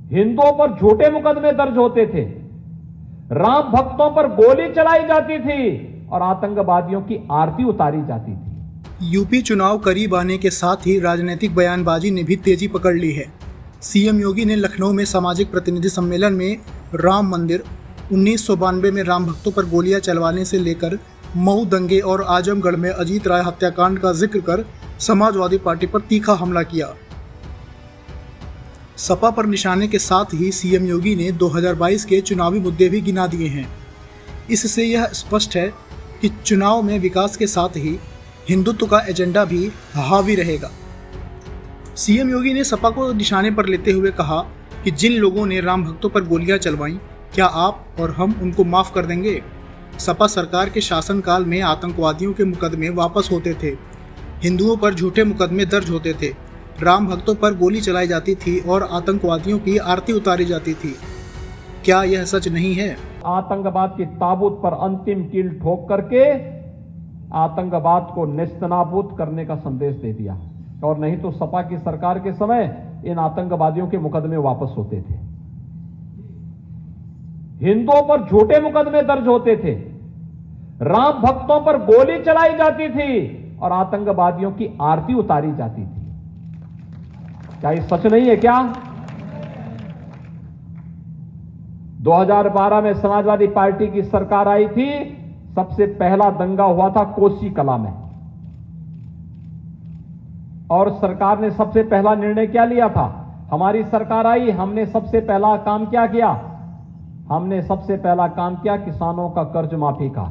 हिंदुओं पर झूठे मुकदमे दर्ज होते थे, राम भक्तों पर गोली चलाई जाती थी और आतंकवादियों की आरती उतारी जाती थी। यूपी चुनाव करीब आने के साथ ही राजनीतिक बयानबाजी ने भी तेजी पकड़ ली है। सीएम योगी ने लखनऊ में सामाजिक प्रतिनिधि सम्मेलन में राम मंदिर, 1992 में राम भक्तों पर गोलियां चलवाने से लेकर मऊ दंगे और आजमगढ़ में अजीत राय हत्याकांड का जिक्र कर समाजवादी पार्टी पर तीखा हमला किया। सपा पर निशाने के साथ ही सीएम योगी ने 2022 के चुनावी मुद्दे भी गिना दिए हैं। इससे यह स्पष्ट है कि चुनाव में विकास के साथ ही हिंदुत्व का एजेंडा भी हावी रहेगा। सीएम योगी ने सपा को निशाने पर लेते हुए कहा कि जिन लोगों ने राम भक्तों पर गोलियां चलवाईं, क्या आप और हम उनको माफ कर देंगे? सपा सरकार के शासनकाल में आतंकवादियों के मुकदमे वापस होते थे, हिंदुओं पर झूठे मुकदमे दर्ज होते थे, राम भक्तों पर गोली चलाई जाती थी और आतंकवादियों की आरती उतारी जाती थी। क्या यह सच नहीं है? आतंकवाद की ताबूत पर अंतिम कील ठोक करके आतंकवाद को नेस्तनाबूद करने का संदेश दे दिया, और नहीं तो सपा की सरकार के समय इन आतंकवादियों के मुकदमे वापस होते थे, हिंदुओं पर झूठे मुकदमे दर्ज होते थे, राम भक्तों पर गोली चलाई जाती थी और आतंकवादियों की आरती उतारी जाती थी। क्या ये सच नहीं है क्या? 2012 में समाजवादी पार्टी की सरकार आई थी, सबसे पहला दंगा हुआ था कोसी कला में, और सरकार ने सबसे पहला निर्णय क्या लिया था? हमारी सरकार आई, हमने सबसे पहला काम क्या किया? हमने सबसे पहला काम किया किसानों का कर्ज माफी का।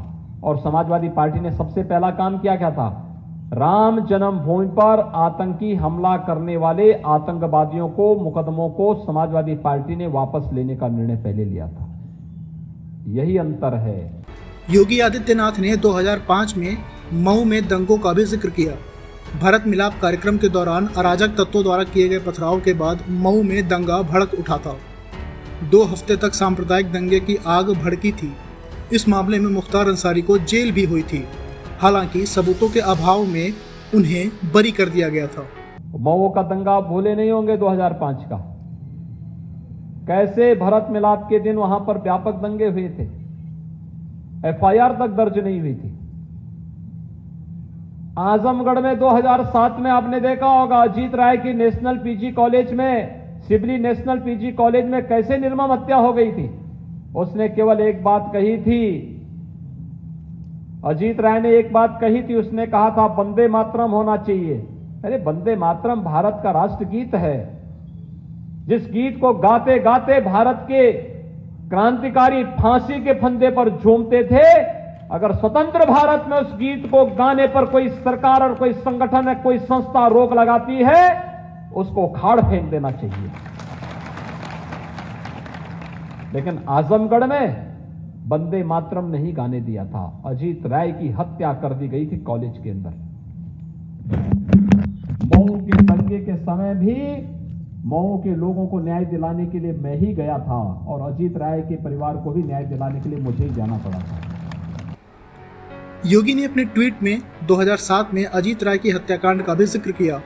और समाजवादी पार्टी ने सबसे पहला काम क्या था? राम जन्मभूमि पर आतंकी हमला करने वाले आतंकवादियों को, मुकदमों को समाजवादी पार्टी ने वापस लेने का निर्णय पहले लिया था। यही अंतर है। योगी आदित्यनाथ ने 2005 में मऊ में दंगों का भी जिक्र किया। भारत मिलाप कार्यक्रम के दौरान अराजक तत्वों द्वारा किए गए पथराव के बाद मऊ में दंगा भड़क उठा था। 2 हफ्ते तक सांप्रदायिक दंगे की आग भड़की थी। इस मामले में मुख्तार अंसारी को जेल भी हुई थी, हालांकि सबूतों के अभाव में उन्हें बरी कर दिया गया था। मऊ का दंगा भूले नहीं होंगे 2005 का, कैसे भारत मिलाप के दिन वहां पर व्यापक दंगे हुए थे, एफआईआर तक दर्ज नहीं हुई थी। आजमगढ़ में 2007 में आपने देखा होगा, अजीत राय की नेशनल पीजी कॉलेज में, सिबली नेशनल पीजी कॉलेज में कैसे निर्मम हत्या हो गई थी। उसने केवल एक बात कही थी, अजीत राय ने एक बात कही थी, उसने कहा था वंदे मातरम होना चाहिए। अरे वंदे मातरम भारत का राष्ट्रगीत है, जिस गीत को गाते गाते भारत के क्रांतिकारी फांसी के फंदे पर झूमते थे। अगर स्वतंत्र भारत में उस गीत को गाने पर कोई सरकार और कोई संगठन या कोई संस्था रोक लगाती है, उसको उखाड़ फेंक देना चाहिए। लेकिन आजमगढ़ में वंदे मातरम नहीं गाने दिया था, अजीत राय की हत्या कर दी गई थी कॉलेज के अंदर। मऊ के दंगे के समय भी मऊ के लोगों को न्याय दिलाने के लिए मैं ही गया था, और अजीत राय के परिवार को भी न्याय दिलाने के लिए मुझे ही जाना पड़ा था। योगी ने अपने ट्वीट में 2007 में अजीत राय की हत्याकांड का भी जिक्र किया।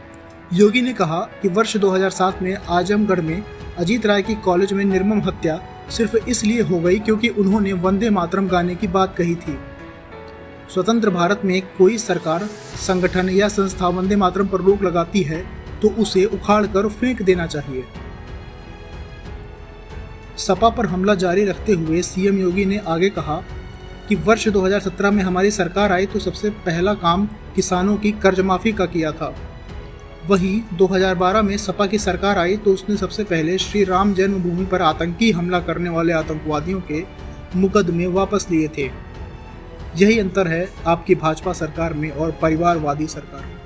योगी ने कहा कि वर्ष 2007 में आजमगढ़ में अजीत राय की कॉलेज में निर्मम हत्या सिर्फ इसलिए हो गई क्योंकि उन्होंने वंदे मातरम गाने की बात कही थी। स्वतंत्र भारत में कोई सरकार, संगठन या संस्था वंदे मातरम पर रोक लगाती है तो उसे उखाड़कर फेंक देना चाहिए। सपा पर हमला जारी रखते हुए सीएम योगी ने आगे कहा कि वर्ष 2017 में हमारी सरकार आई तो सबसे पहला काम किसानों की कर्ज माफी का किया था। वहीं 2012 में सपा की सरकार आई तो उसने सबसे पहले श्री राम जन्मभूमि पर आतंकी हमला करने वाले आतंकवादियों के मुकदमे वापस लिए थे। यही अंतर है आपकी भाजपा सरकार में और परिवारवादी सरकार में।